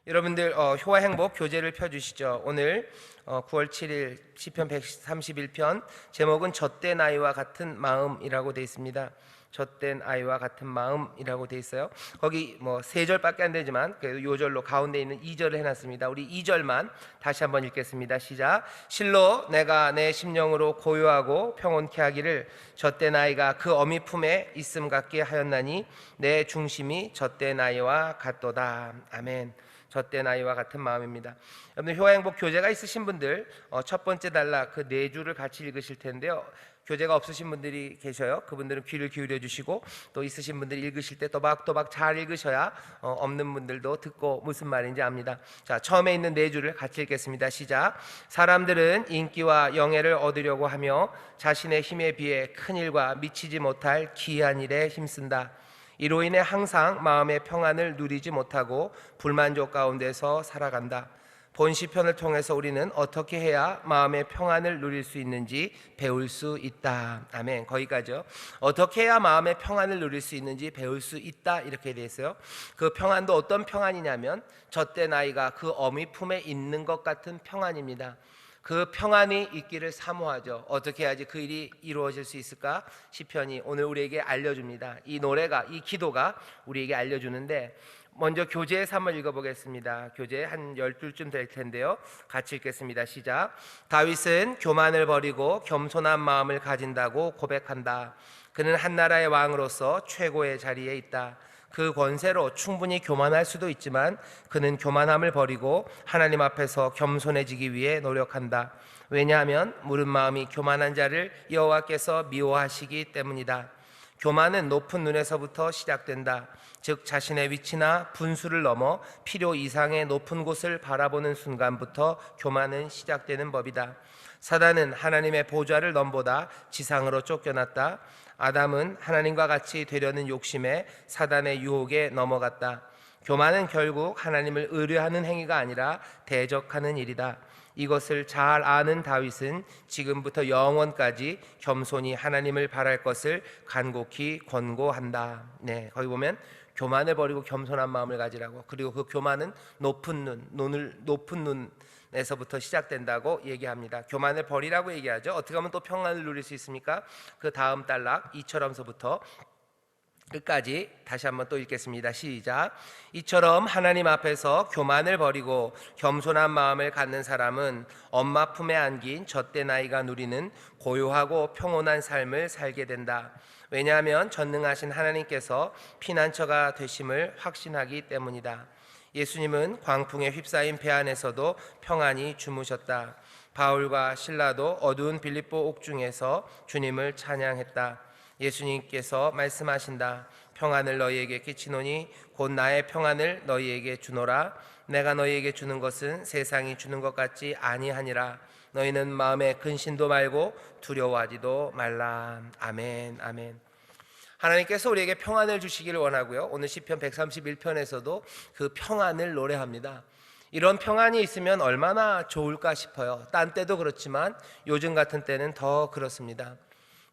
여러분들 효와 행복 교재를 펴주시죠. 오늘 9월 7일 시편 131편 제목은 젖된 아이와 같은 마음이라고 되어 있습니다. 젖된 아이와 같은 마음이라고 되어 있어요. 거기 세 절밖에 안 되지만 요 절로 가운데 있는 2절을 해놨습니다. 우리 2절만 다시 한번 읽겠습니다. 시작. 실로 내가 내 심령으로 고요하고 평온케 하기를 젖된 아이가 그 어미 품에 있음 같게 하였나니 내 중심이 젖된 아이와 같도다. 아멘. 젖된 아이와 같은 마음입니다. 여러분 효화행복 교재가 있으신 분들 첫 번째 단락 그 네 줄을 같이 읽으실 텐데요. 교재가 없으신 분들이 계셔요. 그분들은 귀를 기울여 주시고, 또 있으신 분들이 읽으실 때 또박또박 잘 읽으셔야 없는 분들도 듣고 무슨 말인지 압니다. 자, 처음에 있는 네 줄을 같이 읽겠습니다. 시작. 사람들은 인기와 영예를 얻으려고 하며 자신의 힘에 비해 큰 일과 미치지 못할 기이한 일에 힘쓴다. 이로 인해 항상 마음의 평안을 누리지 못하고 불만족 가운데서 살아간다. 본 시편을 통해서 우리는 어떻게 해야 마음의 평안을 누릴 수 있는지 배울 수 있다. 아멘. 거기까지요. 어떻게 해야 마음의 평안을 누릴 수 있는지 배울 수 있다, 이렇게 되어 있어요. 그 평안도 어떤 평안이냐면 젖된 아이가 그 어미 품에 있는 것 같은 평안입니다. 그 평안이 있기를 사모하죠. 어떻게 해야지 그 일이 이루어질 수 있을까? 시편이 오늘 우리에게 알려줍니다. 이 노래가, 이 기도가 우리에게 알려주는데, 먼저 교재에서 한번 읽어보겠습니다. 교재 한 12줄쯤 될 텐데요. 같이 읽겠습니다. 시작. 다윗은 교만을 버리고 겸손한 마음을 가진다고 고백한다. 그는 한 나라의 왕으로서 최고의 자리에 있다. 그 권세로 충분히 교만할 수도 있지만 그는 교만함을 버리고 하나님 앞에서 겸손해지기 위해 노력한다. 왜냐하면 무릇 마음이 교만한 자를 여호와께서 미워하시기 때문이다. 교만은 높은 눈에서부터 시작된다. 즉 자신의 위치나 분수를 넘어 필요 이상의 높은 곳을 바라보는 순간부터 교만은 시작되는 법이다. 사단은 하나님의 보좌를 넘보다 지상으로 쫓겨났다. 아담은 하나님과 같이 되려는 욕심에 사단의 유혹에 넘어갔다. 교만은 결국 하나님을 의뢰하는 행위가 아니라 대적하는 일이다. 이것을 잘 아는 다윗은 지금부터 영원까지 겸손히 하나님을 바랄 것을 간곡히 권고한다. 네, 거기 보면 교만을 버리고 겸손한 마음을 가지라고. 그리고 그 교만은 높은 눈에서부터 시작된다고 얘기합니다. 교만을 버리라고 얘기하죠. 어떻게 하면 또 평안을 누릴 수 있습니까? 그 다음 단락 이처럼서부터 끝까지 다시 한번 또 읽겠습니다. 시작. 이처럼 하나님 앞에서 교만을 버리고 겸손한 마음을 갖는 사람은 엄마 품에 안긴 젖된 아이가 누리는 고요하고 평온한 삶을 살게 된다. 왜냐하면 전능하신 하나님께서 피난처가 되심을 확신하기 때문이다. 예수님은 광풍에 휩싸인 배 안에서도 평안히 주무셨다. 바울과 실라도 어두운 빌립보 옥중에서 주님을 찬양했다. 예수님께서 말씀하신다. 평안을 너희에게 끼치노니 곧 나의 평안을 너희에게 주노라. 내가 너희에게 주는 것은 세상이 주는 것 같지 아니하니라. 너희는 마음에 근심도 말고 두려워하지도 말라. 아멘. 아멘. 하나님께서 우리에게 평안을 주시기를 원하고요. 오늘 시편 131편에서도 그 평안을 노래합니다. 이런 평안이 있으면 얼마나 좋을까 싶어요. 딴 때도 그렇지만 요즘 같은 때는 더 그렇습니다.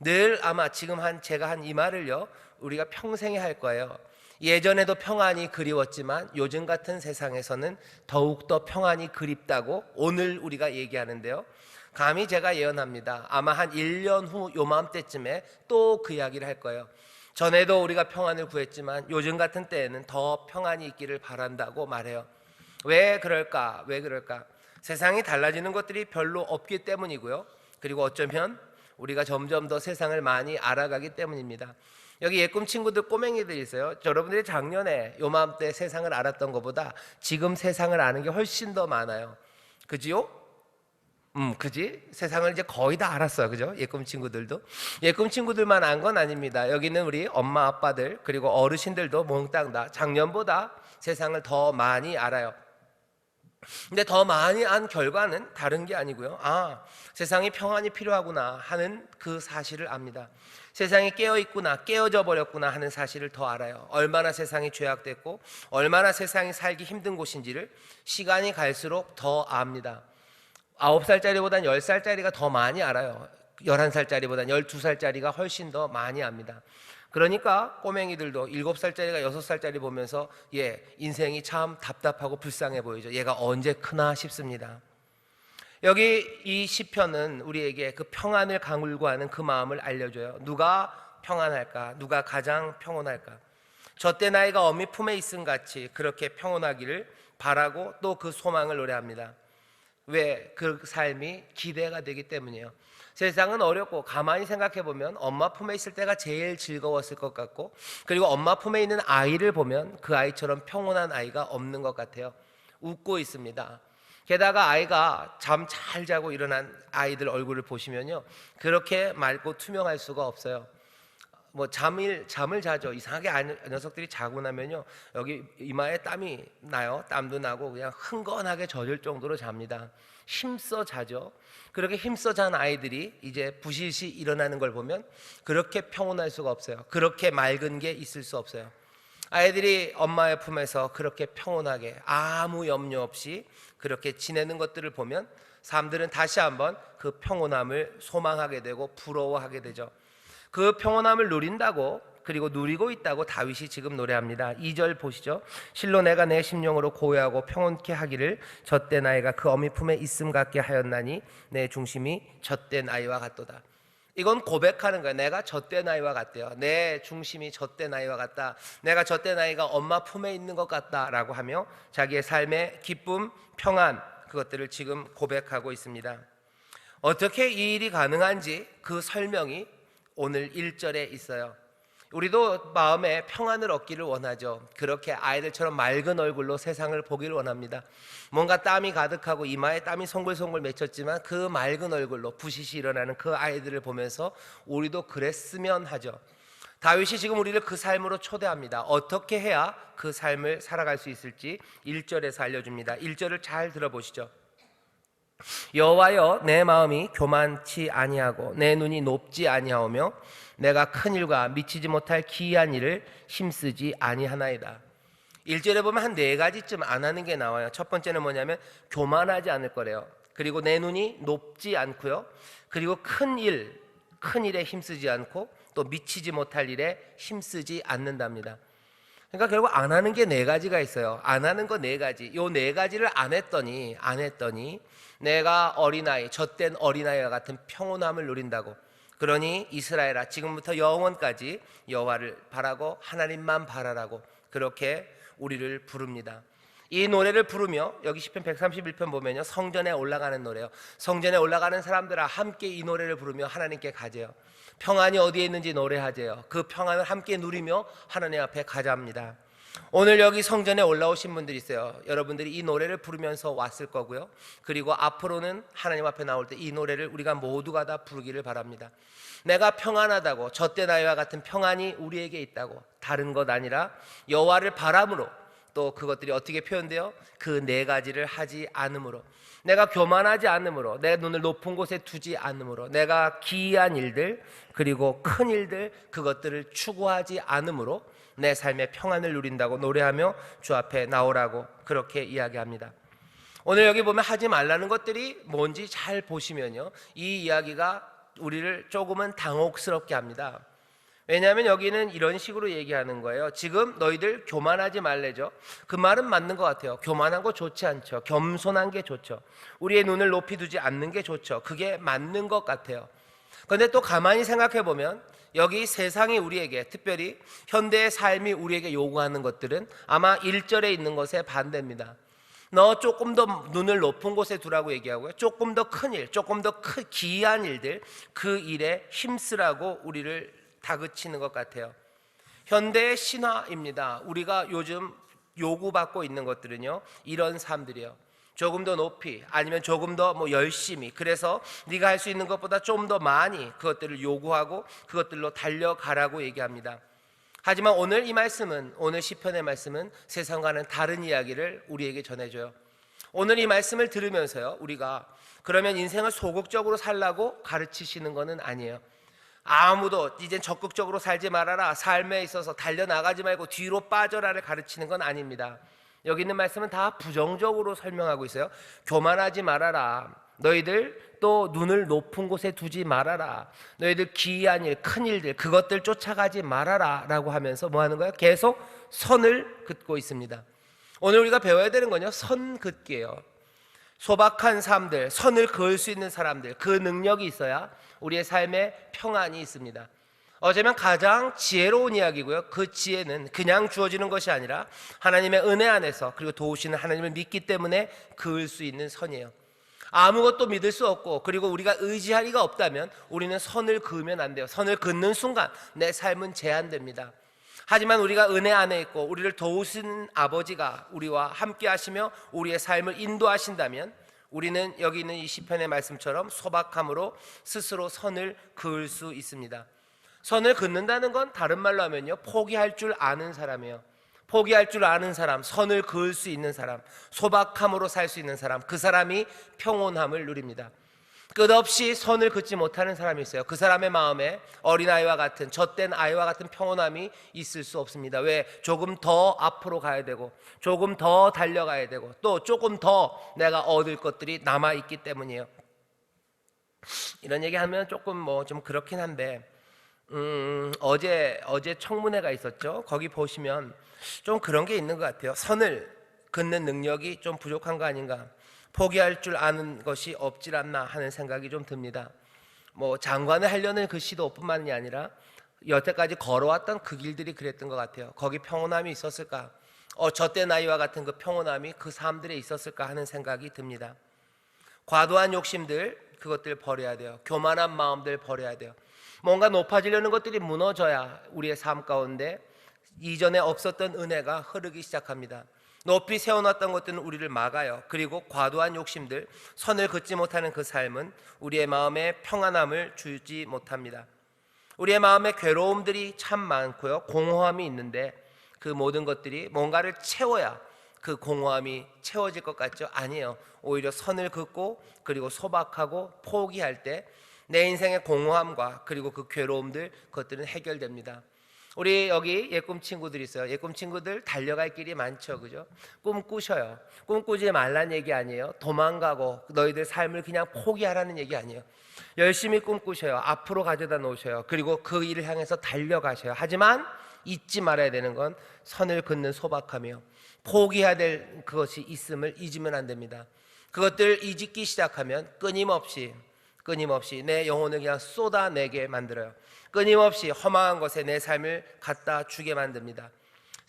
늘 아마 지금 제가 한 이 말을요, 우리가 평생에 할 거예요. 예전에도 평안이 그리웠지만 요즘 같은 세상에서는 더욱더 평안이 그립다고 오늘 우리가 얘기하는데요. 감히 제가 예언합니다. 아마 한 1년 후 요맘때쯤에 또 그 이야기를 할 거예요. 전에도 우리가 평안을 구했지만 요즘 같은 때에는 더 평안이 있기를 바란다고 말해요. 왜 그럴까? 왜 그럴까? 세상이 달라지는 것들이 별로 없기 때문이고요. 그리고 어쩌면 우리가 점점 더 세상을 많이 알아가기 때문입니다. 여기 예꿈 친구들, 꼬맹이들이 있어요. 여러분들이 작년에 요맘때 세상을 알았던 것보다 지금 세상을 아는 게 훨씬 더 많아요. 그지요? 그지? 세상을 이제 거의 다 알았어요. 그죠? 예꿈 친구들도. 예꿈 친구들만 안 건 아닙니다. 여기는 우리 엄마 아빠들 그리고 어르신들도 몽땅 다 작년보다 세상을 더 많이 알아요. 근데 더 많이 안 결과는 다른 게 아니고요. 세상에 평안이 필요하구나 하는 그 사실을 압니다. 세상이 깨어있구나, 깨어져 버렸구나 하는 사실을 더 알아요. 얼마나 세상이 죄악됐고 얼마나 세상이 살기 힘든 곳인지를 시간이 갈수록 더 압니다. 9살짜리보단 10살짜리가 더 많이 알아요. 11살짜리보단 12살짜리가 훨씬 더 많이 압니다. 그러니까 꼬맹이들도 7살짜리가 6살짜리 보면서 인생이 참 답답하고 불쌍해 보이죠. 얘가 언제 크나 싶습니다. 여기 이 시편은 우리에게 그 평안을 강울구하는 그 마음을 알려줘요. 누가 평안할까? 누가 가장 평온할까? 젖된 아이가 어미 품에 있음 같이 그렇게 평온하기를 바라고 또 그 소망을 노래합니다. 왜? 그 삶이 기대가 되기 때문이에요. 세상은 어렵고 가만히 생각해 보면 엄마 품에 있을 때가 제일 즐거웠을 것 같고, 그리고 엄마 품에 있는 아이를 보면 그 아이처럼 평온한 아이가 없는 것 같아요. 웃고 있습니다. 게다가 아이가 잠 잘 자고 일어난 아이들 얼굴을 보시면요, 그렇게 맑고 투명할 수가 없어요. 잠을 자죠. 이상하게 녀석들이 자고 나면요, 여기 이마에 땀이 나요. 땀도 나고 그냥 흥건하게 젖을 정도로 잡니다. 힘써 자죠. 그렇게 힘써 잔 아이들이 이제 부시시 일어나는 걸 보면 그렇게 평온할 수가 없어요. 그렇게 맑은 게 있을 수 없어요. 아이들이 엄마의 품에서 그렇게 평온하게 아무 염려 없이 그렇게 지내는 것들을 보면 사람들은 다시 한번 그 평온함을 소망하게 되고 부러워하게 되죠. 그 평온함을 누린다고, 그리고 누리고 있다고 다윗이 지금 노래합니다. 2절 보시죠. 실로 내가 내 심령으로 고요하고 평온케 하기를 젖된 아이가 그 어미 품에 있음 같게 하였나니 내 중심이 젖된 아이와 같도다. 이건 고백하는 거예요. 내가 젖된 아이와 같대요. 내 중심이 젖된 아이와 같다. 내가 젖된 아이가 엄마 품에 있는 것 같다라고 하며 자기의 삶의 기쁨, 평안, 그것들을 지금 고백하고 있습니다. 어떻게 이 일이 가능한지 그 설명이 오늘 1절에 있어요. 우리도 마음에 평안을 얻기를 원하죠. 그렇게 아이들처럼 맑은 얼굴로 세상을 보기를 원합니다. 뭔가 땀이 가득하고 이마에 땀이 송글송글 맺혔지만 그 맑은 얼굴로 부시시 일어나는 그 아이들을 보면서 우리도 그랬으면 하죠. 다윗이 지금 우리를 그 삶으로 초대합니다. 어떻게 해야 그 삶을 살아갈 수 있을지 1절에서 알려줍니다. 1절을 잘 들어보시죠. 여호와여, 내 마음이 교만치 아니하고 내 눈이 높지 아니하오며 내가 큰 일과 미치지 못할 기이한 일을 힘쓰지 아니하나이다. 1절에 보면 한 4가지쯤 안 하는 게 나와요. 첫 번째는 뭐냐면 교만하지 않을 거래요. 그리고 내 눈이 높지 않고요, 그리고 큰 일에 힘쓰지 않고 또 미치지 못할 일에 힘쓰지 않는답니다. 그러니까 결국 안 하는 게 4가지가 있어요. 안 하는 거 4가지. 요 4가지를 안 했더니 내가 어린아이, 젖된 어린아이와 같은 평온함을 누린다고. 그러니 이스라엘아, 지금부터 영원까지 여호와를 바라고 하나님만 바라라고 그렇게 우리를 부릅니다. 이 노래를 부르며 여기 시편 131편 보면요, 성전에 올라가는 노래요. 성전에 올라가는 사람들아, 함께 이 노래를 부르며 하나님께 가재요. 평안이 어디에 있는지 노래하재요. 그 평안을 함께 누리며 하나님 앞에 가자합니다. 오늘 여기 성전에 올라오신 분들이 있어요. 여러분들이 이 노래를 부르면서 왔을 거고요, 그리고 앞으로는 하나님 앞에 나올 때 이 노래를 우리가 모두가 다 부르기를 바랍니다. 내가 평안하다고, 젖된 아이와 같은 평안이 우리에게 있다고, 다른 것 아니라 여호와를 바람으로, 또 그것들이 어떻게 표현돼요? 그 4가지를 하지 않음으로, 내가 교만하지 않음으로, 내 눈을 높은 곳에 두지 않음으로, 내가 기이한 일들 그리고 큰 일들 그것들을 추구하지 않음으로 내 삶의 평안을 누린다고 노래하며 주 앞에 나오라고 그렇게 이야기합니다. 오늘 여기 보면 하지 말라는 것들이 뭔지 잘 보시면요, 이 이야기가 우리를 조금은 당혹스럽게 합니다. 왜냐하면 여기는 이런 식으로 얘기하는 거예요. 지금 너희들 교만하지 말래죠. 그 말은 맞는 것 같아요. 교만한 거 좋지 않죠. 겸손한 게 좋죠. 우리의 눈을 높이 두지 않는 게 좋죠. 그게 맞는 것 같아요. 그런데 또 가만히 생각해 보면 여기 세상이 우리에게, 특별히 현대의 삶이 우리에게 요구하는 것들은 아마 1절에 있는 것에 반대입니다. 너 조금 더 눈을 높은 곳에 두라고 얘기하고요, 조금 더 큰 일, 조금 더 기이한 일들, 그 일에 힘쓰라고 우리를 다그치는 것 같아요. 현대의 신화입니다. 우리가 요즘 요구받고 있는 것들은요, 이런 삶들이에요. 조금 더 높이, 아니면 조금 더 열심히, 그래서 네가 할 수 있는 것보다 좀 더 많이 그것들을 요구하고 그것들로 달려가라고 얘기합니다. 하지만 오늘 이 말씀은, 오늘 시편의 말씀은 세상과는 다른 이야기를 우리에게 전해줘요. 오늘 이 말씀을 들으면서요, 우리가 그러면 인생을 소극적으로 살라고 가르치시는 것은 아니에요. 아무도 이젠 적극적으로 살지 말아라, 삶에 있어서 달려나가지 말고 뒤로 빠져라를 가르치는 건 아닙니다. 여기 있는 말씀은 다 부정적으로 설명하고 있어요. 교만하지 말아라, 너희들 또 눈을 높은 곳에 두지 말아라. 너희들 기이한 일, 큰 일들, 그것들 쫓아가지 말아라 라고 하면서 뭐 하는 거예요? 계속 선을 긋고 있습니다. 오늘 우리가 배워야 되는 건요, 선 긋기예요. 소박한 사람들, 선을 그을 수 있는 사람들, 그 능력이 있어야 우리의 삶에 평안이 있습니다. 어쩌면 가장 지혜로운 이야기고요, 그 지혜는 그냥 주어지는 것이 아니라 하나님의 은혜 안에서, 그리고 도우시는 하나님을 믿기 때문에 그을 수 있는 선이에요. 아무것도 믿을 수 없고, 그리고 우리가 의지할 리가 없다면 우리는 선을 그으면 안 돼요. 선을 긋는 순간 내 삶은 제한됩니다. 하지만 우리가 은혜 안에 있고 우리를 도우시는 아버지가 우리와 함께 하시며 우리의 삶을 인도하신다면 우리는 여기 있는 이 시편의 말씀처럼 소박함으로 스스로 선을 그을 수 있습니다. 선을 긋는다는 건 다른 말로 하면요, 포기할 줄 아는 사람이에요. 포기할 줄 아는 사람, 선을 그을 수 있는 사람, 소박함으로 살 수 있는 사람, 그 사람이 평온함을 누립니다. 끝없이 선을 긋지 못하는 사람이 있어요. 그 사람의 마음에 어린아이와 같은, 젖된 아이와 같은 평온함이 있을 수 없습니다. 왜? 조금 더 앞으로 가야 되고, 조금 더 달려가야 되고, 또 조금 더 내가 얻을 것들이 남아있기 때문이에요. 이런 얘기하면 조금 좀 그렇긴 한데, 어제 청문회가 있었죠. 거기 보시면 좀 그런 게 있는 것 같아요. 선을 긋는 능력이 좀 부족한 거 아닌가, 포기할 줄 아는 것이 없질 않나 하는 생각이 좀 듭니다. 장관을 하려는 그 시도뿐만이 아니라 여태까지 걸어왔던 그 길들이 그랬던 것 같아요. 거기 평온함이 있었을까? 저때 나이와 같은 그 평온함이 그 사람들에 있었을까 하는 생각이 듭니다. 과도한 욕심들, 그것들 버려야 돼요. 교만한 마음들 버려야 돼요. 뭔가 높아지려는 것들이 무너져야 우리의 삶 가운데 이전에 없었던 은혜가 흐르기 시작합니다. 높이 세워놨던 것들은 우리를 막아요. 그리고 과도한 욕심들, 선을 긋지 못하는 그 삶은 우리의 마음에 평안함을 주지 못합니다. 우리의 마음에 괴로움들이 참 많고요, 공허함이 있는데 그 모든 것들이 뭔가를 채워야 그 공허함이 채워질 것 같죠? 아니에요. 오히려 선을 긋고 그리고 소박하고 포기할 때 내 인생의 공허함과 그리고 그 괴로움들, 그것들은 해결됩니다. 우리 여기 예꿈 친구들 있어요. 예꿈 친구들 달려갈 길이 많죠, 그죠? 꿈 꾸셔요. 꿈 꾸지 말란 얘기 아니에요. 도망가고 너희들 삶을 그냥 포기하라는 얘기 아니에요. 열심히 꿈 꾸셔요. 앞으로 가져다 놓으셔요. 그리고 그 일을 향해서 달려가셔요. 하지만 잊지 말아야 되는 건 선을 긋는 소박함이요, 포기해야 될 그것이 있음을 잊으면 안 됩니다. 그것들 잊기 시작하면 끊임없이 내 영혼을 그냥 쏟아내게 만들어요. 끊임없이 허망한 것에 내 삶을 갖다 주게 만듭니다.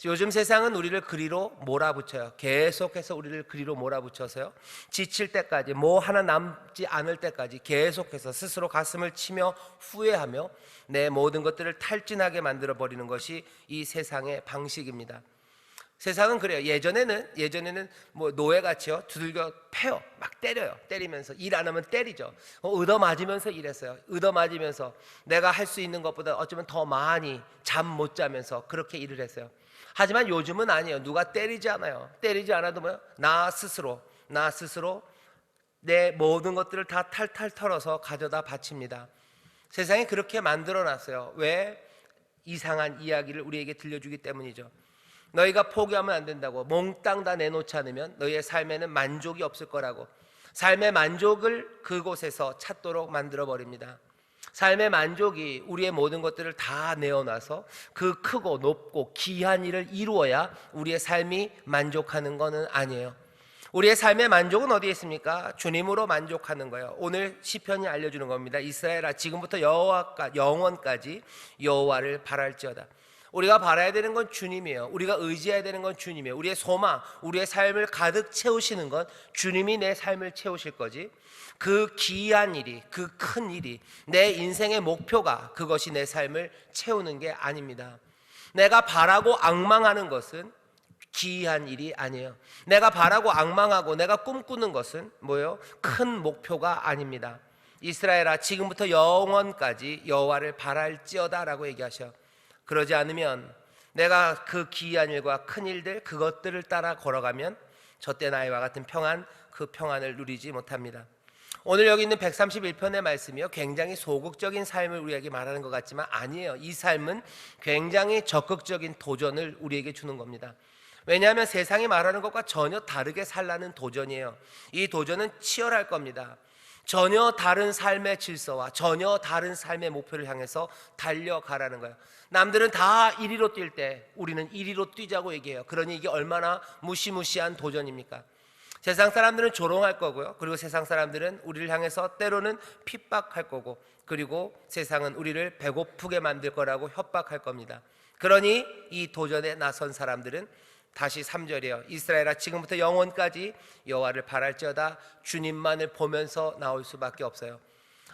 요즘 세상은 우리를 그리로 몰아붙여요. 계속해서 우리를 그리로 몰아붙여서요, 지칠 때까지, 뭐 하나 남지 않을 때까지 계속해서 스스로 가슴을 치며 후회하며 내 모든 것들을 탈진하게 만들어버리는 것이 이 세상의 방식입니다. 세상은 그래요. 예전에는 노예같이요, 두들겨 패요. 막 때려요. 때리면서 일 안 하면 때리죠. 얻어맞으면서 일했어요. 얻어맞으면서 내가 할 수 있는 것보다 어쩌면 더 많이 잠 못 자면서 그렇게 일을 했어요. 하지만 요즘은 아니에요. 누가 때리지 않아요. 때리지 않아도 나 스스로 내 모든 것들을 다 탈탈 털어서 가져다 바칩니다. 세상이 그렇게 만들어놨어요. 왜? 이상한 이야기를 우리에게 들려주기 때문이죠. 너희가 포기하면 안 된다고, 몽땅 다 내놓지 않으면 너희의 삶에는 만족이 없을 거라고, 삶의 만족을 그곳에서 찾도록 만들어버립니다. 삶의 만족이 우리의 모든 것들을 다 내어놔서 그 크고 높고 귀한 일을 이루어야 우리의 삶이 만족하는 것은 아니에요. 우리의 삶의 만족은 어디에 있습니까? 주님으로 만족하는 거예요. 오늘 시편이 알려주는 겁니다. 이스라엘아, 지금부터 영원까지 여호와를 바랄지어다. 우리가 바라야 되는 건 주님이에요. 우리가 의지해야 되는 건 주님이에요. 우리의 소망, 우리의 삶을 가득 채우시는 건 주님이 내 삶을 채우실 거지, 그 기이한 일이, 그 큰 일이, 내 인생의 목표가 그것이 내 삶을 채우는 게 아닙니다. 내가 바라고 앙망하는 것은 기이한 일이 아니에요. 내가 바라고 앙망하고 내가 꿈꾸는 것은 뭐예요? 큰 목표가 아닙니다. 이스라엘아, 지금부터 영원까지 여호와를 바랄지어다 라고 얘기하셔. 그러지 않으면 내가 그 기이한 일과 큰 일들, 그것들을 따라 걸어가면 저때 나이와 같은 평안, 그 평안을 누리지 못합니다. 오늘 여기 있는 131편의 말씀이요, 굉장히 소극적인 삶을 우리에게 말하는 것 같지만 아니에요. 이 삶은 굉장히 적극적인 도전을 우리에게 주는 겁니다. 왜냐하면 세상이 말하는 것과 전혀 다르게 살라는 도전이에요. 이 도전은 치열할 겁니다. 전혀 다른 삶의 질서와 전혀 다른 삶의 목표를 향해서 달려가라는 거예요. 남들은 다 이리로 뛸 때 우리는 이리로 뛰자고 얘기해요. 그러니 이게 얼마나 무시무시한 도전입니까? 세상 사람들은 조롱할 거고요. 그리고 세상 사람들은 우리를 향해서 때로는 핍박할 거고, 그리고 세상은 우리를 배고프게 만들 거라고 협박할 겁니다. 그러니 이 도전에 나선 사람들은 다시 3절이에요. 이스라엘아 지금부터 영원까지 여호와를 바랄지어다 주님만을 보면서 나올 수밖에 없어요.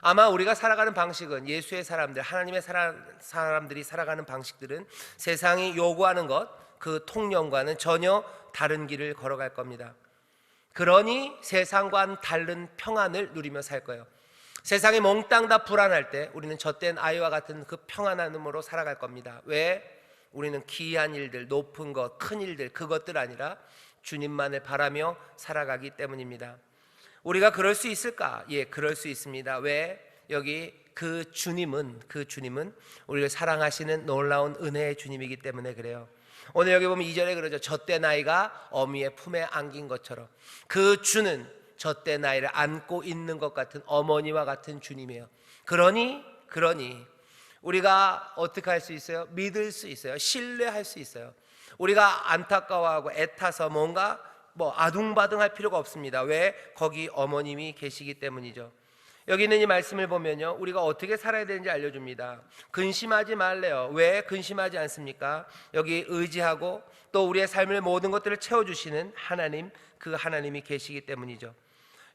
아마 우리가 살아가는 방식은, 예수의 사람들, 하나님의 사람들이 살아가는 방식들은 세상이 요구하는 것, 그 통념과는 전혀 다른 길을 걸어갈 겁니다. 그러니 세상과는 다른 평안을 누리며 살 거예요. 세상이 몽땅 다 불안할 때 우리는 젖된 아이와 같은 그 평안함으로 살아갈 겁니다. 왜? 우리는 기이한 일들, 높은 것, 큰 일들, 그것들 아니라 주님만을 바라며 살아가기 때문입니다. 우리가 그럴 수 있을까? 예, 그럴 수 있습니다. 왜? 여기 그 주님은 우리를 사랑하시는 놀라운 은혜의 주님이기 때문에 그래요. 오늘 여기 보면 2절에 그러죠. 젖된 아이가 어미의 품에 안긴 것처럼 그 주는 젖된 아이를 안고 있는 것 같은 어머니와 같은 주님이에요. 그러니 우리가 어떻게 할 수 있어요? 믿을 수 있어요. 신뢰할 수 있어요. 우리가 안타까워하고 애타서 뭔가 아둥바둥할 필요가 없습니다. 왜? 거기 어머님이 계시기 때문이죠. 여기 있는 이 말씀을 보면요, 우리가 어떻게 살아야 되는지 알려줍니다. 근심하지 말래요. 왜 근심하지 않습니까? 여기 의지하고 또 우리의 삶의 모든 것들을 채워주시는 하나님, 그 하나님이 계시기 때문이죠.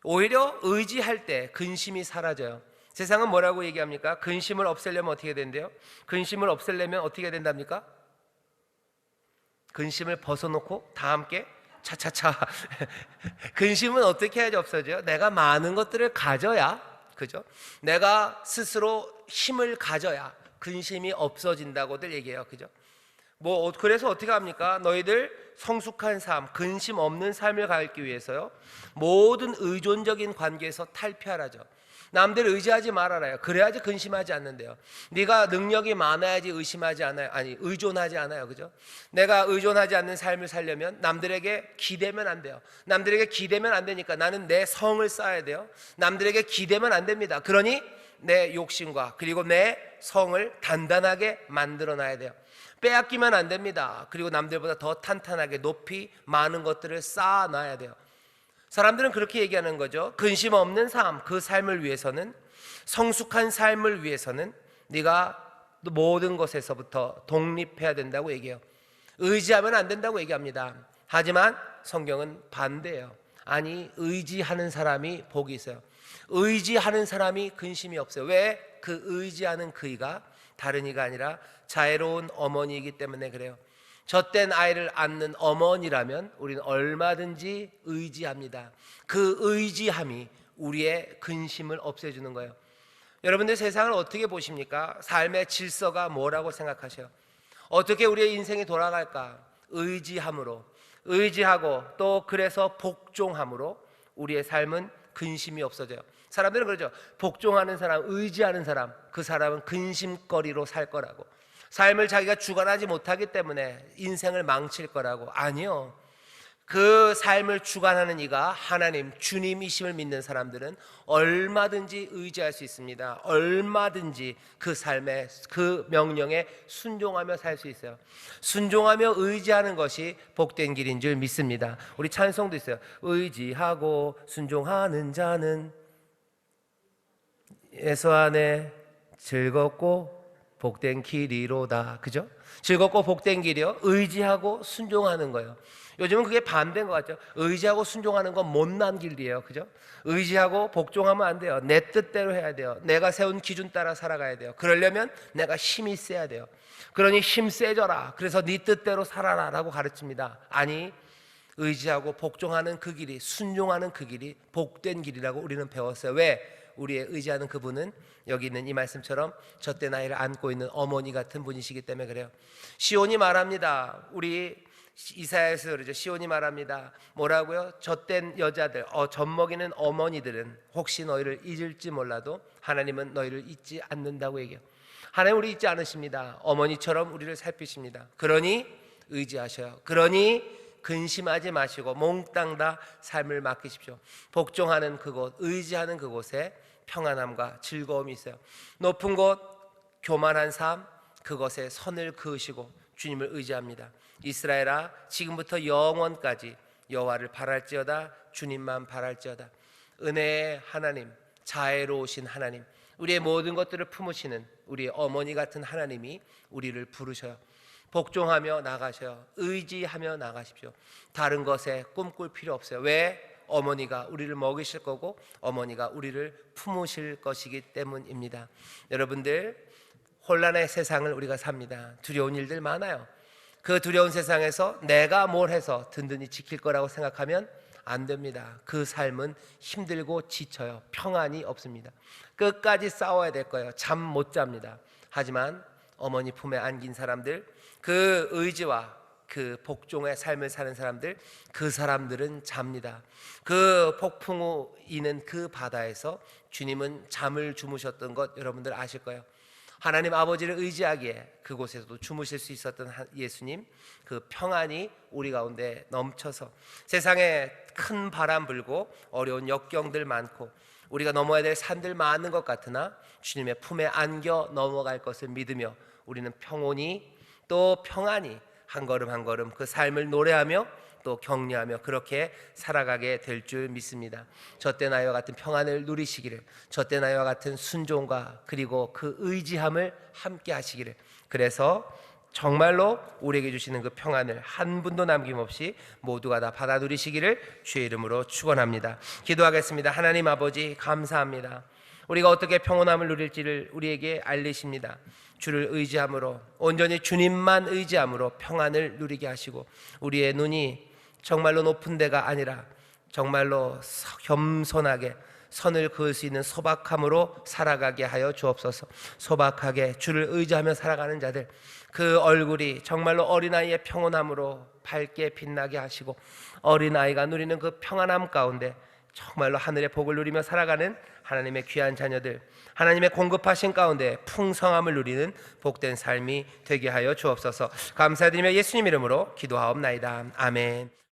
오히려 의지할 때 근심이 사라져요. 세상은 뭐라고 얘기합니까? 근심을 없애려면 어떻게 된대요? 근심을 없애려면 어떻게 된답니까? 근심을 벗어놓고 다 함께 차차차. 근심은 어떻게 해야지 없어져요? 내가 많은 것들을 가져야, 그죠? 내가 스스로 힘을 가져야 근심이 없어진다고들 얘기해요. 그죠? 그래서 어떻게 합니까? 너희들 성숙한 삶, 근심 없는 삶을 가기 위해서요, 모든 의존적인 관계에서 탈피하라죠. 남들 의지하지 말아라요. 그래야지 근심하지 않는데요. 네가 능력이 많아야지 의존하지 않아요. 그죠? 내가 의존하지 않는 삶을 살려면 남들에게 기대면 안 돼요. 남들에게 기대면 안 되니까 나는 내 성을 쌓아야 돼요. 남들에게 기대면 안 됩니다. 그러니 내 욕심과 그리고 내 성을 단단하게 만들어 놔야 돼요. 빼앗기면 안 됩니다. 그리고 남들보다 더 탄탄하게 높이 많은 것들을 쌓아 놔야 돼요. 사람들은 그렇게 얘기하는 거죠. 근심 없는 삶, 그 삶을 위해서는, 성숙한 삶을 위해서는 네가 모든 것에서부터 독립해야 된다고 얘기해요. 의지하면 안 된다고 얘기합니다. 하지만 성경은 반대예요. 아니, 의지하는 사람이 복이 있어요. 의지하는 사람이 근심이 없어요. 왜? 그 의지하는 그이가 다른 이가 아니라 자애로운 어머니이기 때문에 그래요. 젖된 아이를 안는 어머니라면 우리는 얼마든지 의지합니다. 그 의지함이 우리의 근심을 없애주는 거예요. 여러분들 세상을 어떻게 보십니까? 삶의 질서가 뭐라고 생각하세요? 어떻게 우리의 인생이 돌아갈까? 의지함으로, 의지하고 또 그래서 복종함으로 우리의 삶은 근심이 없어져요. 사람들은 그러죠. 복종하는 사람, 의지하는 사람, 그 사람은 근심거리로 살 거라고. 삶을 자기가 주관하지 못하기 때문에 인생을 망칠 거라고. 아니요. 그 삶을 주관하는 이가 하나님, 주님이심을 믿는 사람들은 얼마든지 의지할 수 있습니다. 얼마든지 그 삶에, 그 명령에 순종하며 살 수 있어요. 순종하며 의지하는 것이 복된 길인 줄 믿습니다. 우리 찬송도 있어요. 의지하고 순종하는 자는 예수 안에 즐겁고 복된 길이로다. 그죠? 즐겁고 복된 길이요. 의지하고 순종하는 거예요. 요즘은 그게 반대인 것 같죠. 의지하고 순종하는 건 못난 길이에요. 그죠? 의지하고 복종하면 안 돼요. 내 뜻대로 해야 돼요. 내가 세운 기준 따라 살아가야 돼요. 그러려면 내가 힘이 세야 돼요. 그러니 힘 세져라. 그래서 네 뜻대로 살아라 라고 가르칩니다. 아니, 의지하고 복종하는 그 길이, 순종하는 그 길이 복된 길이라고 우리는 배웠어요. 왜? 우리의 의지하는 그분은 여기 있는 이 말씀처럼 젖된 아이를 안고 있는 어머니 같은 분이시기 때문에 그래요. 시온이 말합니다. 우리 이사야에서 그러죠. 시온이 말합니다. 뭐라고요? 젖된 여자들, 젖먹이는 어머니들은 혹시 너희를 잊을지 몰라도 하나님은 너희를 잊지 않는다고 얘기해요. 하나님 우리 잊지 않으십니다. 어머니처럼 우리를 살피십니다. 그러니 의지하셔요. 그러니 근심하지 마시고 몽땅 다 삶을 맡기십시오. 복종하는 그곳, 의지하는 그곳에 평안함과 즐거움이 있어요. 높은 곳, 교만한 삶, 그것에 선을 그으시고 주님을 의지합니다. 이스라엘아, 지금부터 영원까지 여호와를 바랄지어다. 주님만 바랄지어다. 은혜의 하나님, 자애로우신 하나님, 우리의 모든 것들을 품으시는 우리의 어머니 같은 하나님이 우리를 부르셔요. 복종하며 나가셔요. 의지하며 나가십시오. 다른 것에 꿈꿀 필요 없어요. 왜? 어머니가 우리를 먹이실 거고 어머니가 우리를 품으실 것이기 때문입니다. 여러분들, 혼란의 세상을 우리가 삽니다. 두려운 일들 많아요. 그 두려운 세상에서 내가 뭘 해서 든든히 지킬 거라고 생각하면 안 됩니다. 그 삶은 힘들고 지쳐요. 평안이 없습니다. 끝까지 싸워야 될 거예요. 잠 못 잡니다. 하지만 어머니 품에 안긴 사람들, 그 의지와 그 복종의 삶을 사는 사람들, 그 사람들은 잡니다. 그 폭풍우 이는 그 바다에서 주님은 잠을 주무셨던 것 여러분들 아실 거예요. 하나님 아버지를 의지하기에 그곳에서도 주무실 수 있었던 예수님, 그 평안이 우리 가운데 넘쳐서 세상에 큰 바람 불고 어려운 역경들 많고 우리가 넘어야 될 산들 많은 것 같으나 주님의 품에 안겨 넘어갈 것을 믿으며 우리는 평온히 또 평안히 한 걸음 한 걸음 그 삶을 노래하며 또 격려하며 그렇게 살아가게 될 줄 믿습니다. 젖된 아이와 같은 평안을 누리시기를, 젖된 아이와 같은 순종과 그리고 그 의지함을 함께 하시기를, 그래서 정말로 우리에게 주시는 그 평안을 한 분도 남김없이 모두가 다 받아 누리시기를 주의 이름으로 축원합니다. 기도하겠습니다. 하나님 아버지, 감사합니다. 우리가 어떻게 평온함을 누릴지를 우리에게 알리십니다. 주를 의지함으로, 온전히 주님만 의지함으로 평안을 누리게 하시고 우리의 눈이 정말로 높은 데가 아니라 정말로 겸손하게 선을 그을 수 있는 소박함으로 살아가게 하여 주옵소서. 소박하게 주를 의지하며 살아가는 자들, 그 얼굴이 정말로 어린아이의 평온함으로 밝게 빛나게 하시고 어린아이가 누리는 그 평안함 가운데 정말로 하늘의 복을 누리며 살아가는 하나님의 귀한 자녀들, 하나님의 공급하신 가운데 풍성함을 누리는 복된 삶이 되게 하여 주옵소서. 감사드리며 예수님 이름으로 기도하옵나이다. 아멘.